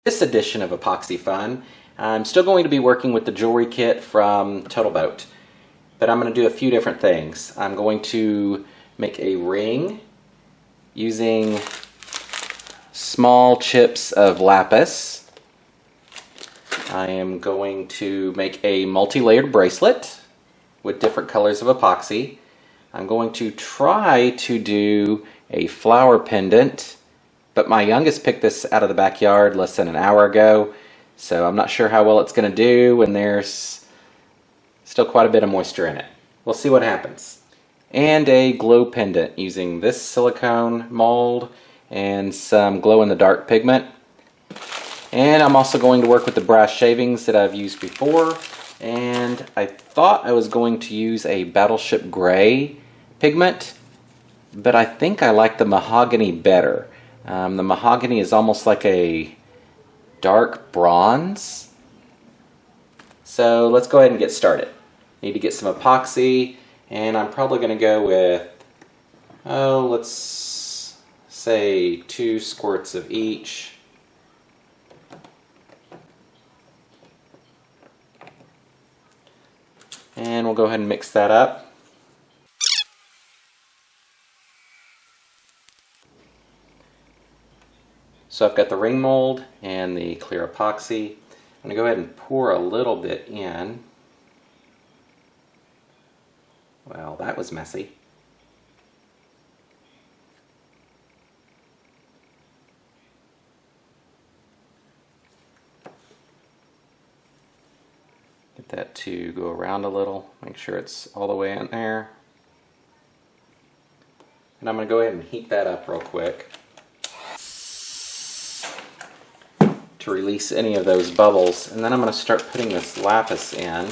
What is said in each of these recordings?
This edition of Epoxy Fun, I'm still going to be working with the jewelry kit from TotalBoat, but I'm going to do a few different things. I'm going to make a ring using small chips of lapis. I am going to make a multi-layered bracelet with different colors of epoxy. I'm going to try to do a flower pendant, but my youngest picked this out of the backyard less than an hour ago, so I'm not sure how well it's going to do, and there's still quite a bit of moisture in it. We'll see what happens. And a glow pendant using this silicone mold and some glow-in-the-dark pigment. And I'm also going to work with the brass shavings that I've used before, and I thought I was going to use a Battleship Gray pigment, but I think I like the mahogany better. The mahogany is almost like a dark bronze. So let's go ahead and get started. Need to get some epoxy, and I'm probably going to go with, let's say 2 squirts of each. And we'll go ahead and mix that up. So I've got the ring mold and the clear epoxy. I'm going to go ahead and pour a little bit in. Well, that was messy. Get that to go around a little. Make sure it's all the way in there. And I'm going to go ahead and heat that up real quick to release any of those bubbles. And then I'm going to start putting this lapis in.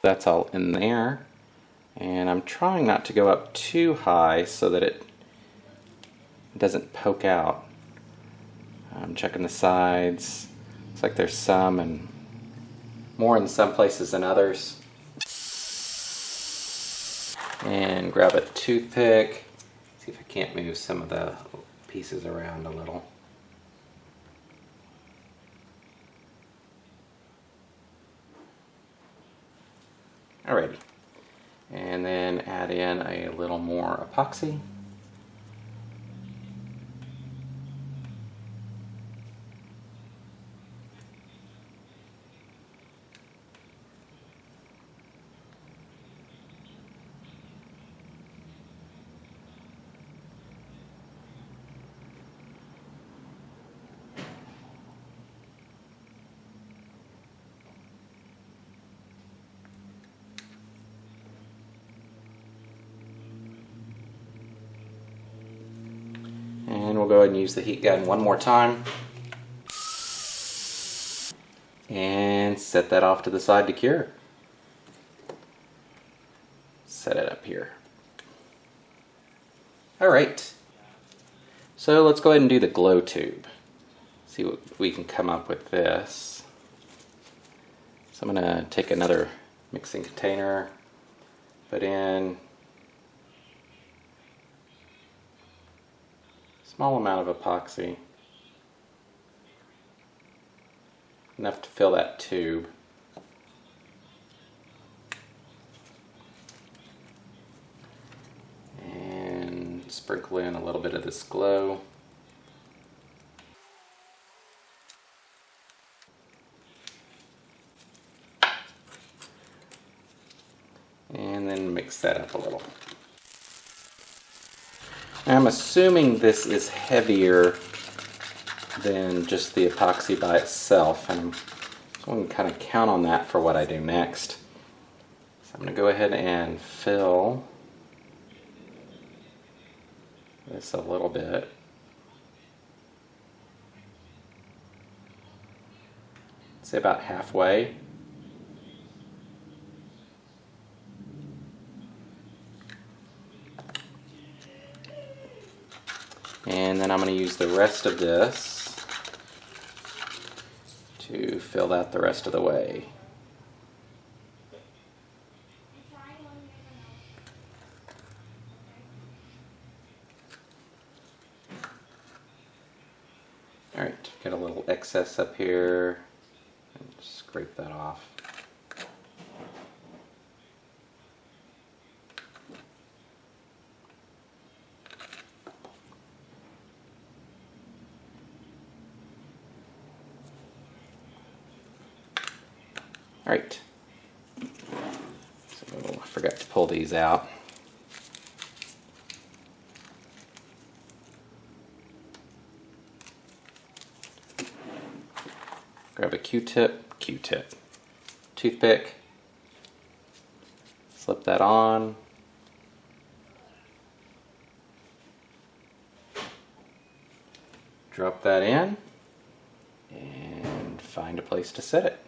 That's all in there, and I'm trying not to go up too high so that it doesn't poke out. I'm checking the sides. Looks like there's some, and more in some places than others. And grab a toothpick, see if I can't move some of the pieces around a little. Alrighty, and then add in a little more epoxy. And we'll go ahead and use the heat gun one more time. And set that off to the side to cure. Set it up here. Alright. So let's go ahead and do the glow tube. See what we can come up with this. So I'm going to take another mixing container, put in small amount of epoxy, enough to fill that tube. And sprinkle in a little bit of this glow. And then mix that up a little. I'm assuming this is heavier than just the epoxy by itself, and I'm going to kind of count on that for what I do next. So I'm going to go ahead and fill this a little bit. Say about halfway. And then I'm going to use the rest of this to fill that the rest of the way. Alright, get a little excess up here, and scrape that off. Alright, so I forgot to pull these out. Grab a Q-tip, toothpick, slip that on, drop that in, and find a place to set it.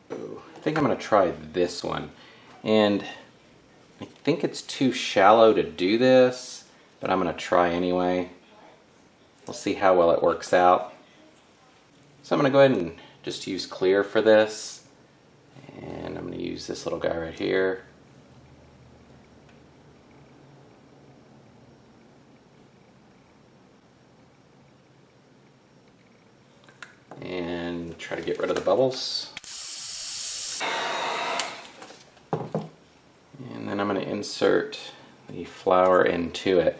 I think I'm going to try this one, and I think it's too shallow to do this, but I'm going to try anyway. We'll see how well it works out. So I'm going to go ahead and just use clear for this, and I'm going to use this little guy right here. And try to get rid of the bubbles. And then I'm going to insert the flower into it.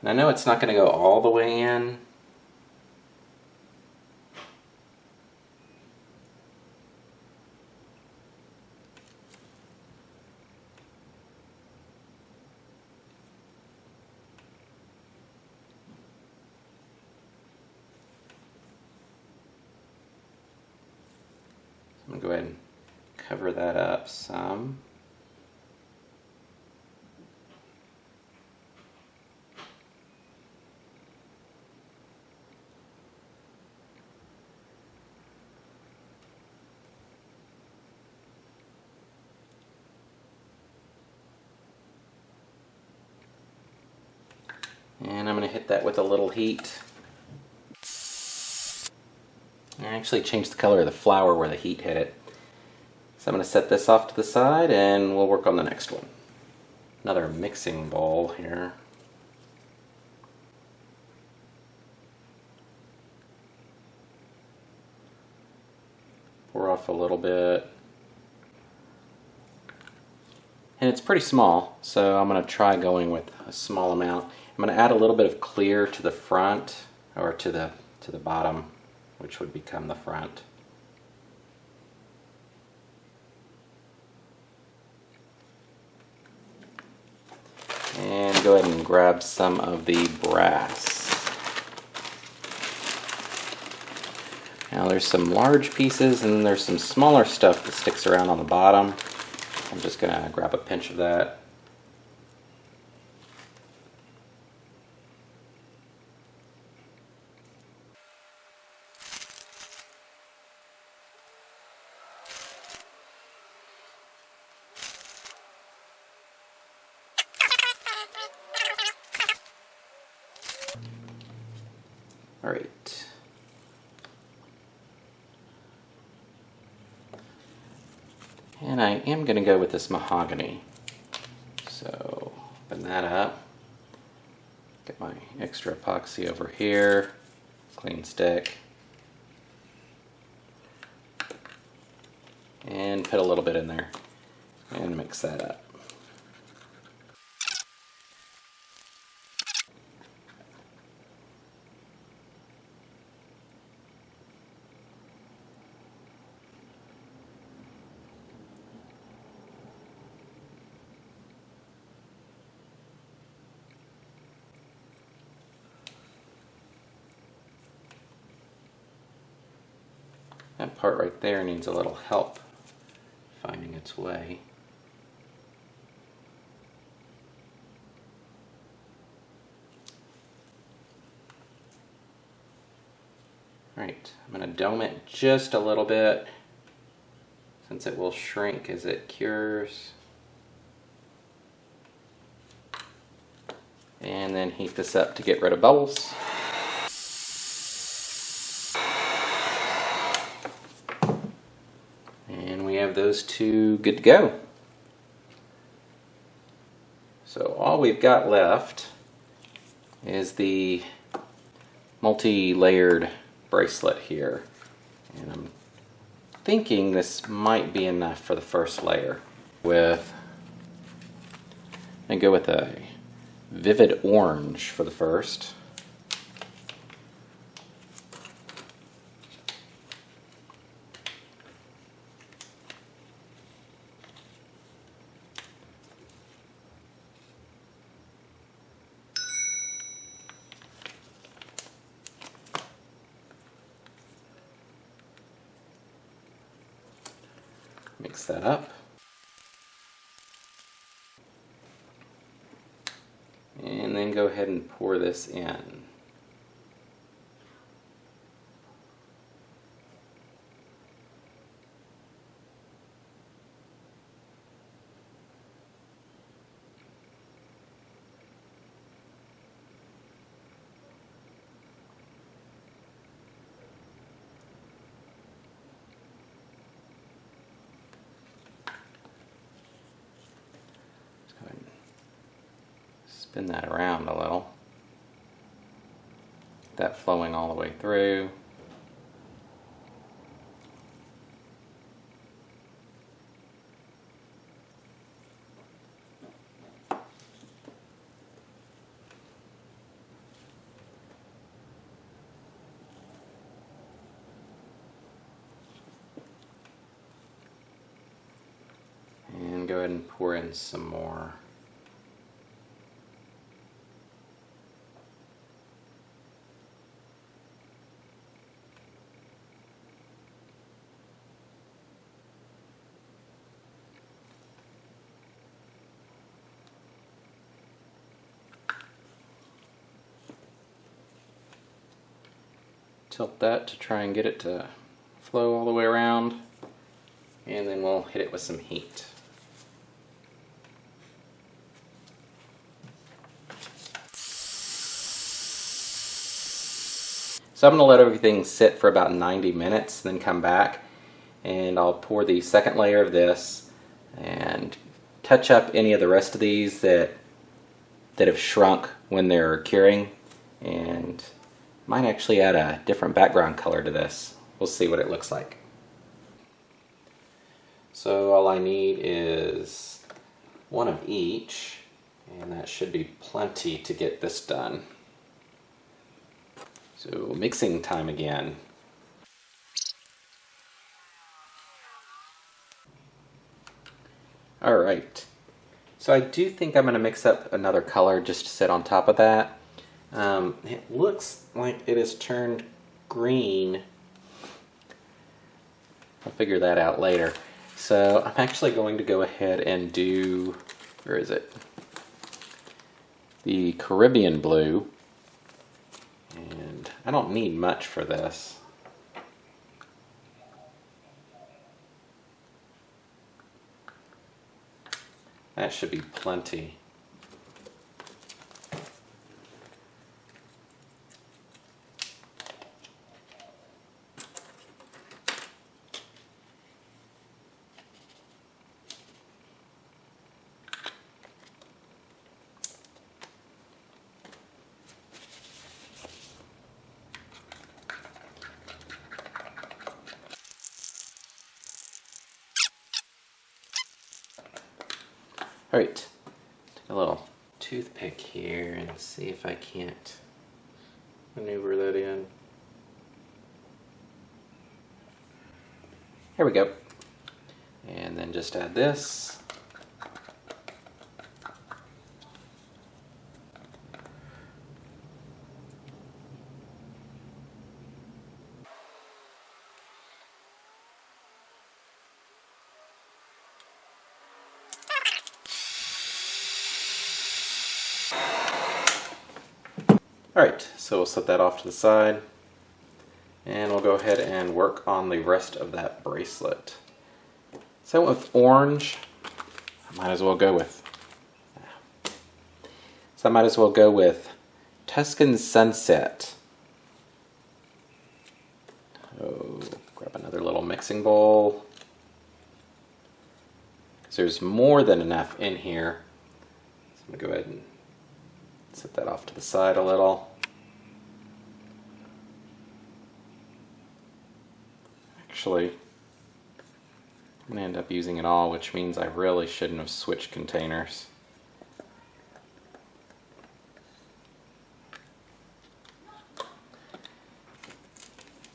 And I know it's not going to go all the way in. I'm going to go ahead and cover that up some. And I'm going to hit that with a little heat. I actually changed the color of the flower where the heat hit it. So I'm going to set this off to the side and we'll work on the next one. Another mixing bowl here. Pour off a little bit. And it's pretty small, so I'm going to try going with a small amount. I'm going to add a little bit of clear to the front, or to the bottom, which would become the front. And go ahead and grab some of the brass. Now there's some large pieces and then there's some smaller stuff that sticks around on the bottom. I'm just going to grab a pinch of that. All right. And I am going to go with this mahogany. So open that up. Get my extra epoxy over here. Clean stick. And put a little bit in there. And mix that up. That part right there needs a little help finding its way. Alright, I'm going to dome it just a little bit since it will shrink as it cures. and then heat this up to get rid of bubbles. And we have those two good to go. So all we've got left is the multi-layered bracelet here. And I'm thinking this might be enough for the first layer. And go with a vivid orange for the first. Mix that up. And then go ahead and pour this in. Spin that around a little. That flowing all the way through. And go ahead and pour in some more. Tilt that to try and get it to flow all the way around, and then we'll hit it with some heat. So I'm going to let everything sit for about 90 minutes, then come back and I'll pour the second layer of this and touch up any of the rest of these that have shrunk when they're curing, and might actually add a different background color to this. We'll see what it looks like. So all I need is one of each, and that should be plenty to get this done. So mixing time again. Alright, so I do think I'm going to mix up another color just to sit on top of that. It looks like it has turned green. I'll figure that out later. So I'm actually going to go ahead and do, where is it? The Caribbean blue. And I don't need much for this. That should be plenty. Alright, take a little toothpick here and see if I can't maneuver that in. Here we go. And then just add this. Alright, so we'll set that off to the side, and we'll go ahead and work on the rest of that bracelet. So I went with orange. I might as well go with. So so I might as well go with Tuscan Sunset. Oh, grab another little mixing bowl, because there's more than enough in here. So I'm going to go ahead and set that off to the side a little. Actually, I'm going to end up using it all, which means I really shouldn't have switched containers.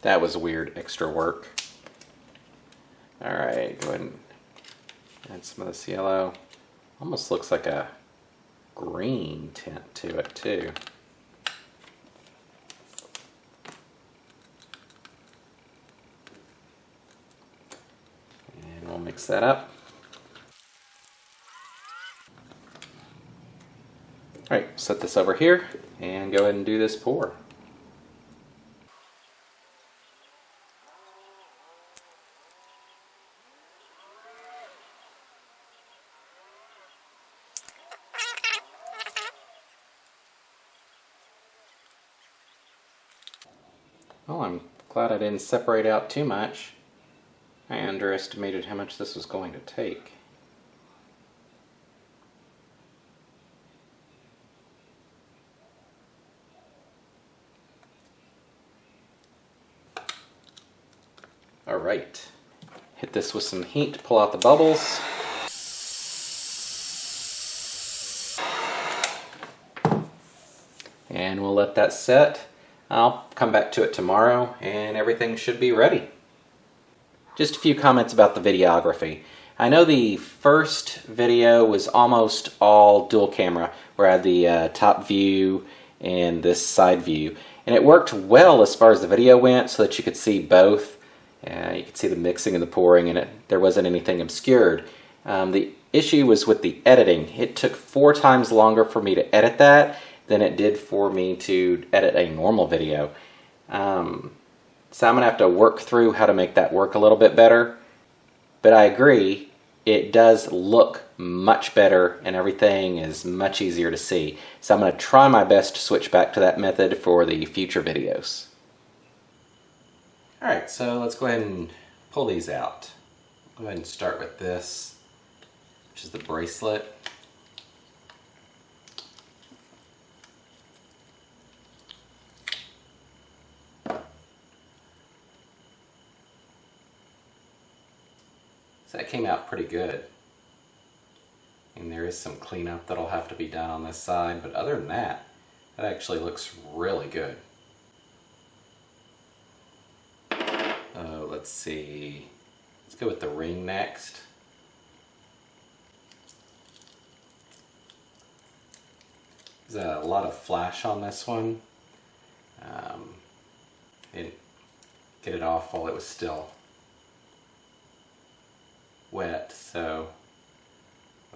That was weird extra work. Alright, go ahead and add some of this yellow. Almost looks like a green tint to it too. And we'll mix that up. Alright, set this over here and go ahead and do this pour. Well, I'm glad I didn't separate out too much. I underestimated how much this was going to take. Alright, hit this with some heat to pull out the bubbles. And we'll let that set. I'll come back to it tomorrow and everything should be ready. Just a few comments about the videography. I know the first video was almost all dual camera, where I had the top view and this side view. And it worked well as far as the video went, so that you could see both. You could see the mixing and the pouring, and there wasn't anything obscured. The issue was with the editing. It took 4 times longer for me to edit that than it did for me to edit a normal video. So I'm going to have to work through how to make that work a little bit better. But I agree, it does look much better and everything is much easier to see. So I'm going to try my best to switch back to that method for the future videos. Alright, so let's go ahead and pull these out. Go ahead and start with this, which is the bracelet. So that came out pretty good. And there is some cleanup that'll have to be done on this side, but other than that, that actually looks really good. Let's see. Let's go with the ring next. There's a lot of flash on this one. Didn't get it off while it was still wet, so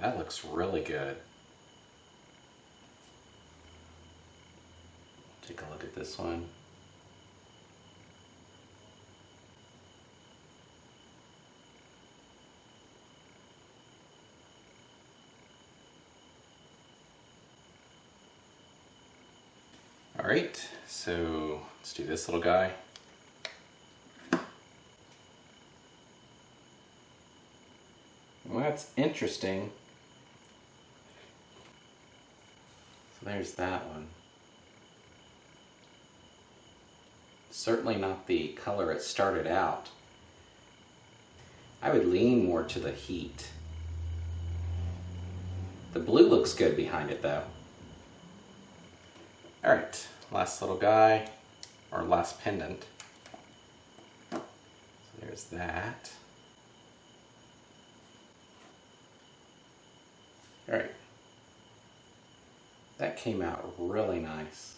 that looks really good. Take a look at this one. Alright, so let's do this little guy. Well, that's interesting. So there's that one. Certainly not the color it started out. I would lean more to the heat. The blue looks good behind it though. Alright, last little guy, or last pendant. So there's that. Alright, that came out really nice.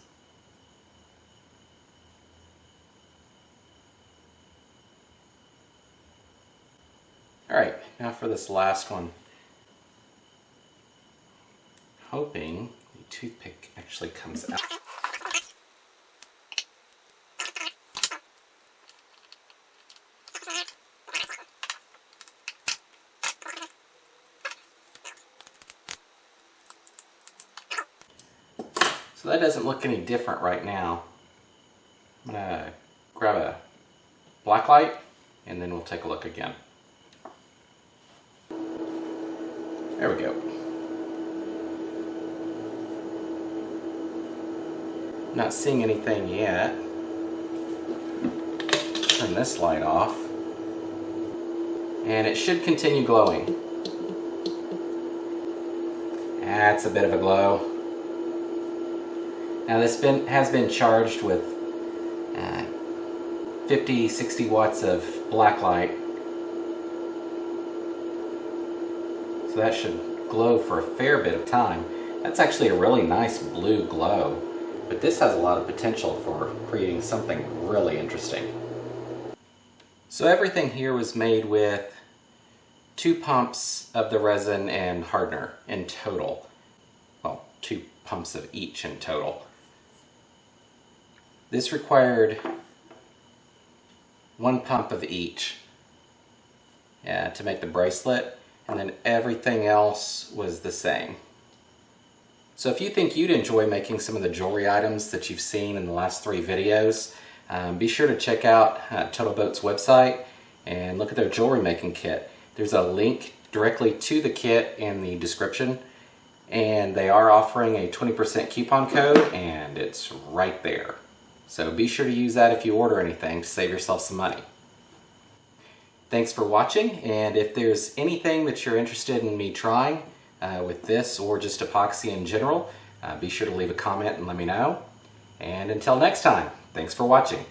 Alright, now for this last one. Hoping the toothpick actually comes out. So that doesn't look any different right now. I'm going to grab a black light and then we'll take a look again. There we go. Not seeing anything yet. Turn this light off. And it should continue glowing. That's a bit of a glow. Now this has been charged with 50-60 watts of black light. So that should glow for a fair bit of time. That's actually a really nice blue glow. But this has a lot of potential for creating something really interesting. So everything here was made with 2 pumps of the resin and hardener in total. Well, 2 pumps of each in total. This required 1 pump of each to make the bracelet, and then everything else was the same. So if you think you'd enjoy making some of the jewelry items that you've seen in the last 3 videos, be sure to check out TotalBoat's website and look at their jewelry making kit. There's a link directly to the kit in the description, and they are offering a 20% coupon code, and it's right there. So be sure to use that if you order anything to save yourself some money. Thanks for watching, and if there's anything that you're interested in me trying with this or just epoxy in general, be sure to leave a comment and let me know. And until next time, thanks for watching.